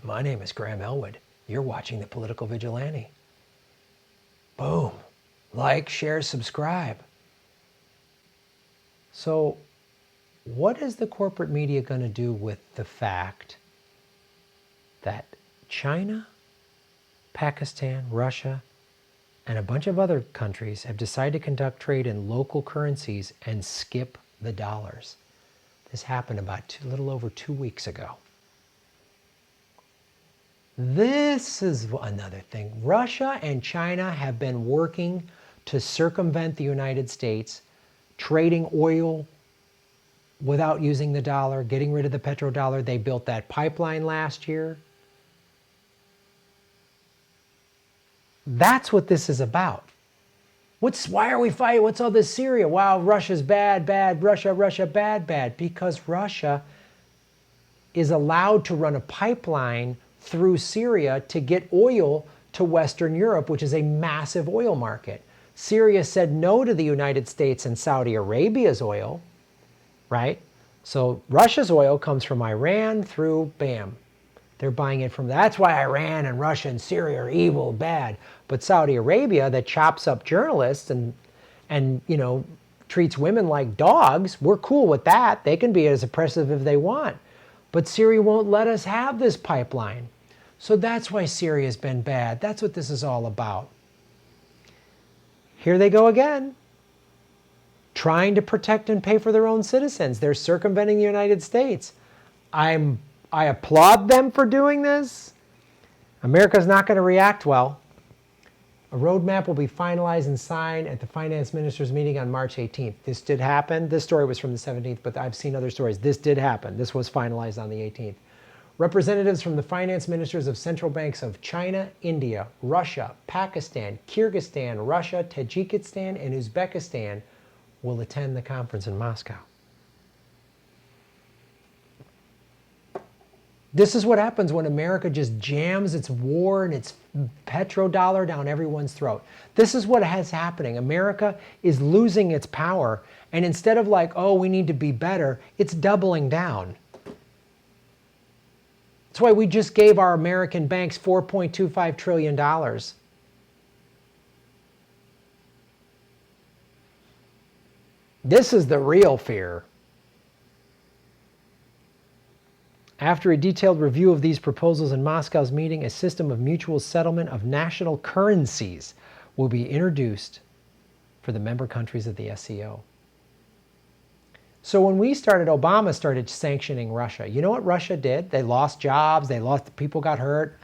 My name is Graham Elwood. You're watching The Political Vigilante. Boom. Like, share, subscribe. So, what is the corporate media going to do with the fact that China, Pakistan, Russia, and a bunch of other countries have decided to conduct trade in local currencies and skip the dollars? This happened about a little over 2 weeks ago. This is another thing. Russia and China have been working to circumvent the United States, trading oil without using the dollar, getting rid of the petrodollar. They built that pipeline last year. That's what this is about. Why are we fighting? What's all this Syria? Wow, Russia's bad, Russia, bad. Because Russia is allowed to run a pipeline through Syria to get oil to Western Europe, which is a massive oil market. Syria said no to the United States and Saudi Arabia's oil, right? So Russia's oil comes from Iran through, bam. They're buying it from, that's why Iran and Russia and Syria are evil, bad. But Saudi Arabia, that chops up journalists and treats women like dogs, we're cool with that. They can be as oppressive if they want. But Syria won't let us have this pipeline. So that's why Syria's been bad. That's what this is all about. Here they go again, trying to protect and pay for their own citizens. They're circumventing the United States. I applaud them for doing this. America's not going to react well. A roadmap will be finalized and signed at the finance ministers meeting on March 18th. This did happen. This story was from the 17th, but I've seen other stories. This did happen. This was finalized on the 18th. Representatives from the finance ministers of central banks of China, India, Russia, Pakistan, Kyrgyzstan, Russia, Tajikistan, and Uzbekistan will attend the conference in Moscow. This is what happens when America just jams its war and its petrodollar down everyone's throat. This is what is happening. America is losing its power, and instead of like, oh, we need to be better, it's doubling down. That's why we just gave our American banks $4.25 trillion. This is the real fear. After a detailed review of these proposals in Moscow's meeting, a system of mutual settlement of national currencies will be introduced for the member countries of the SCO. So when Obama started sanctioning Russia, you know what Russia did? They lost jobs, people got hurt.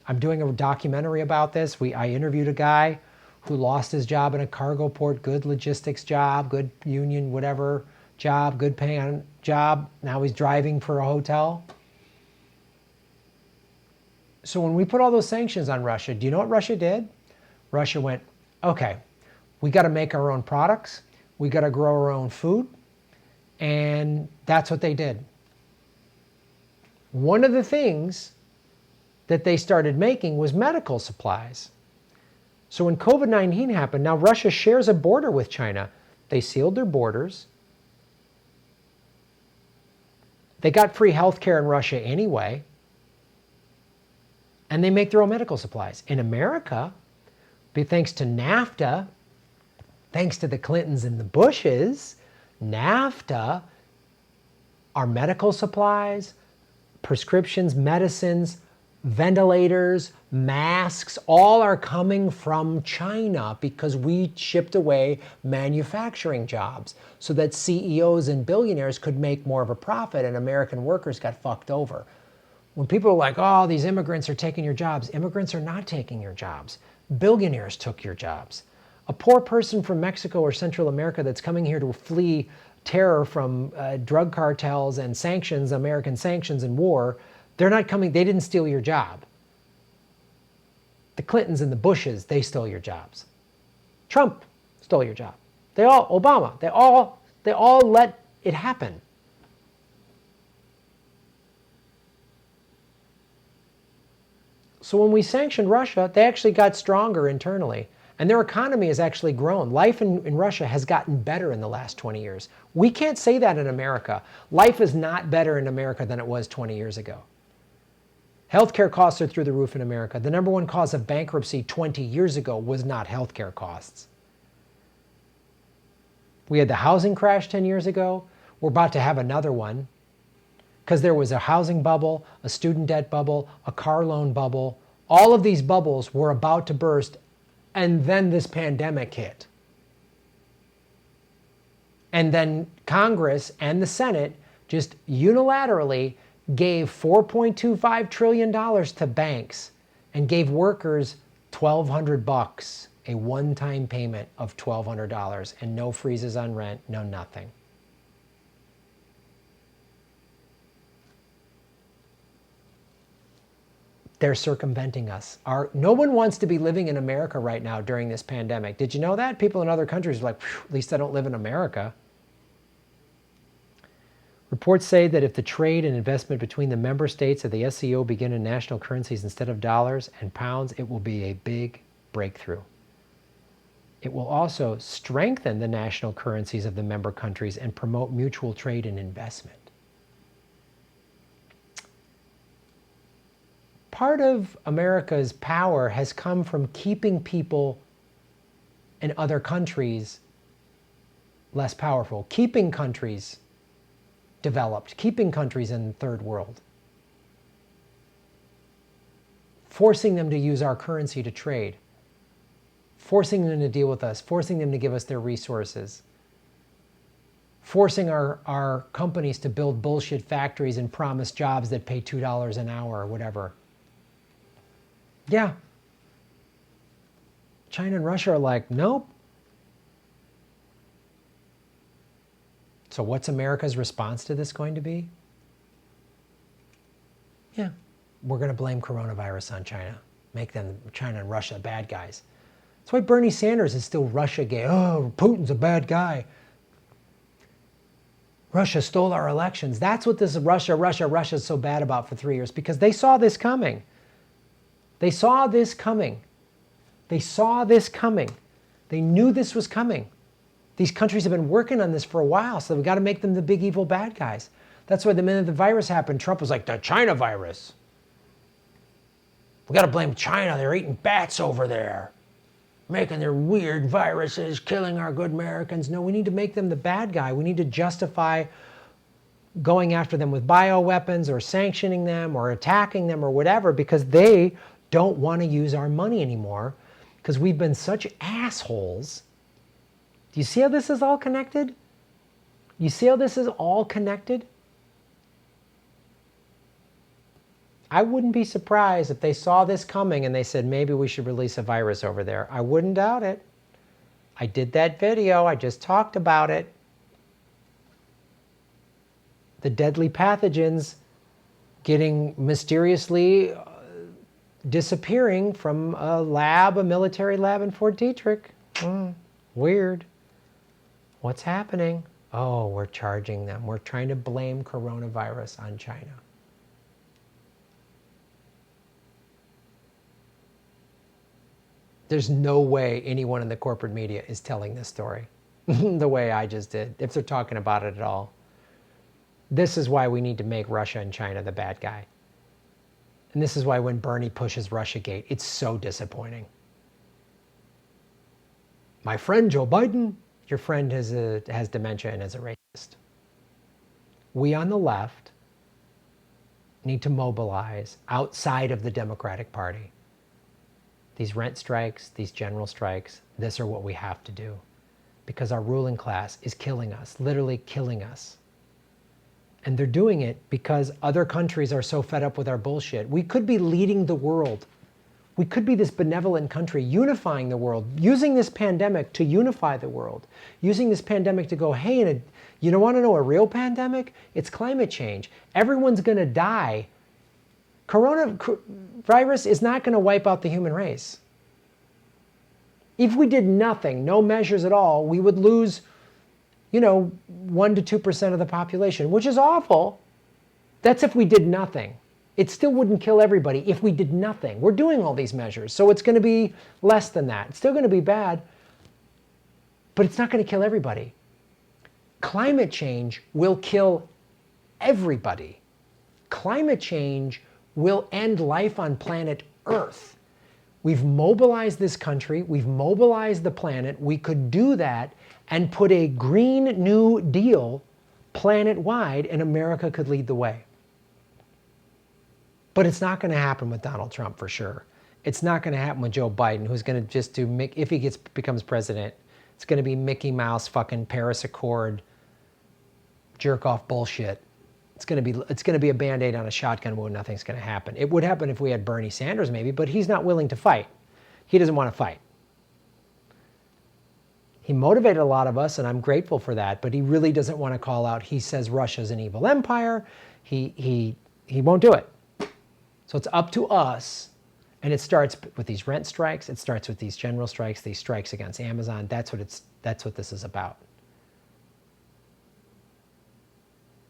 I'm doing a documentary about this. I interviewed a guy who lost his job in a cargo port, good logistics job, good union, whatever job, good paying job. Now he's driving for a hotel. So when we put all those sanctions on Russia, do you know what Russia did? Russia went, okay, we got to make our own products. We got to grow our own food. And that's what they did. One of the things that they started making was medical supplies. So when COVID-19 happened, now Russia shares a border with China. They sealed their borders. They got free health care in Russia anyway. And they make their own medical supplies. In America, thanks to NAFTA, thanks to the Clintons and the Bushes, NAFTA, our medical supplies, prescriptions, medicines, ventilators, masks, all are coming from China because we shipped away manufacturing jobs so that CEOs and billionaires could make more of a profit and American workers got fucked over. When people are like, oh, these immigrants are taking your jobs, immigrants are not taking your jobs. Billionaires took your jobs. A poor person from Mexico or Central America that's coming here to flee terror from drug cartels and sanctions, American sanctions and war, they're not coming, they didn't steal your job. The Clintons and the Bushes, they stole your jobs. Trump stole your job. Obama, they all let it happen. So when we sanctioned Russia, they actually got stronger internally. And their economy has actually grown. Life in Russia has gotten better in the last 20 years. We can't say that in America. Life is not better in America than it was 20 years ago. Healthcare costs are through the roof in America. The number one cause of bankruptcy 20 years ago was not healthcare costs. We had the housing crash 10 years ago. We're about to have another one because there was a housing bubble, a student debt bubble, a car loan bubble. All of these bubbles were about to burst, and then this pandemic hit. And then Congress and the Senate just unilaterally gave $4.25 trillion to banks and gave workers $1,200, a one-time payment of $1,200, and no freezes on rent, no nothing. They're circumventing us. No one wants to be living in America right now during this pandemic. Did you know that? People in other countries are like, at least I don't live in America. Reports say that if the trade and investment between the member states of the SCO begin in national currencies instead of dollars and pounds, it will be a big breakthrough. It will also strengthen the national currencies of the member countries and promote mutual trade and investment. Part of America's power has come from keeping people in other countries less powerful, keeping countries developed, keeping countries in the third world, forcing them to use our currency to trade, forcing them to deal with us, forcing them to give us their resources, forcing our companies to build bullshit factories and promise jobs that pay $2 an hour or whatever. Yeah. China and Russia are like, nope. So what's America's response to this going to be? Yeah, we're going to blame coronavirus on China. Make them, China and Russia, bad guys. That's why Bernie Sanders is still Russia gay. Oh, Putin's a bad guy. Russia stole our elections. That's what this Russia is so bad about for 3 years, because they saw this coming. They saw this coming. They saw this coming. They knew this was coming. These countries have been working on this for a while, so we've got to make them the big evil bad guys. That's why the minute the virus happened, Trump was like, the China virus. We got to blame China. They're eating bats over there, making their weird viruses, killing our good Americans. No, we need to make them the bad guy. We need to justify going after them with bioweapons or sanctioning them or attacking them or whatever, because they don't want to use our money anymore because we've been such assholes. Do you see how this is all connected? You see how this is all connected? I wouldn't be surprised if they saw this coming and they said, maybe we should release a virus over there. I wouldn't doubt it. I did that video. I just talked about it. The deadly pathogens getting mysteriously disappearing from a military lab in Fort Detrick. Weird. What's happening? Oh, we're charging them. We're trying to blame coronavirus on China. There's no way anyone in the corporate media is telling this story the way I just did, if they're talking about it at all. This is why we need to make Russia and China the bad guy. And this is why when Bernie pushes Russiagate, it's so disappointing. My friend Joe Biden, your friend has dementia and is a racist. We on the left need to mobilize outside of the Democratic Party. These rent strikes, these general strikes, this are what we have to do. Because our ruling class is killing us, literally killing us. And they're doing it because other countries are so fed up with our bullshit. We could be leading the world. We could be this benevolent country, unifying the world, using this pandemic to unify the world, using this pandemic to go, hey, you don't want to know a real pandemic? It's climate change. Everyone's going to die. Coronavirus is not going to wipe out the human race. If we did nothing, no measures at all, we would lose 1 to 2% of the population, which is awful. That's if we did nothing. It still wouldn't kill everybody if we did nothing. We're doing all these measures, so it's going to be less than that. It's still going to be bad, but it's not going to kill everybody. Climate change will kill everybody. Climate change will end life on planet Earth. We've mobilized this country. We've mobilized the planet. We could do that and put a Green New Deal planet-wide, and America could lead the way. But it's not going to happen with Donald Trump for sure. It's not going to happen with Joe Biden, who's going to just do, if he becomes president, it's going to be Mickey Mouse fucking Paris Accord jerk off bullshit. It's going to be a Band-Aid on a shotgun wound. Nothing's going to happen. It would happen if we had Bernie Sanders maybe, but he's not willing to fight. He doesn't want to fight. He motivated a lot of us, and I'm grateful for that, but he really doesn't want to call out. He says Russia's an evil empire. He won't do it. So it's up to us, and it starts with these rent strikes. It starts with these general strikes, these strikes against Amazon. That's what this is about.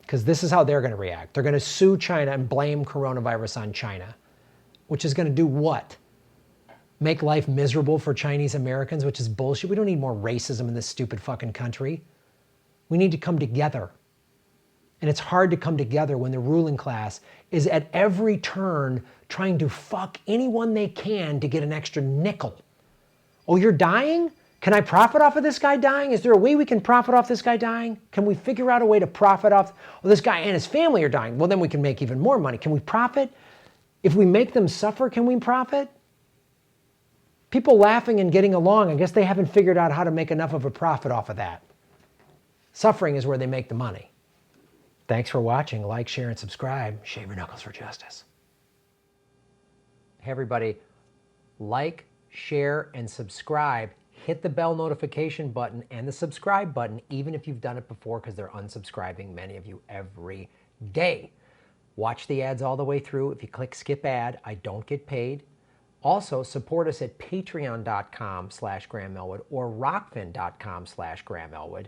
Because this is how they're going to react. They're going to sue China and blame coronavirus on China, which is going to do what? Make life miserable for Chinese Americans, which is bullshit. We don't need more racism in this stupid fucking country. We need to come together. And it's hard to come together when the ruling class is at every turn trying to fuck anyone they can to get an extra nickel. Oh, you're dying? Can I profit off of this guy dying? Is there a way we can profit off this guy dying? Can we figure out a way to profit off? Well, this guy and his family are dying. Well, then we can make even more money. Can we profit? If we make them suffer, can we profit? People laughing and getting along, I guess they haven't figured out how to make enough of a profit off of that. Suffering is where they make the money. Thanks for watching. Like, share, and subscribe. Shave your knuckles for justice. Hey, everybody. Like, share, and subscribe. Hit the bell notification button and the subscribe button, even if you've done it before, because they're unsubscribing, many of you, every day. Watch the ads all the way through. If you click skip ad, I don't get paid. Also, support us at patreon.com/GrahamElwood or rockfin.com/GrahamElwood.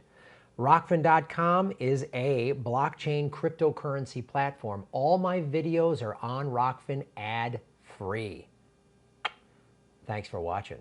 Rockfin.com is a blockchain cryptocurrency platform. All my videos are on Rockfin ad-free. Thanks for watching.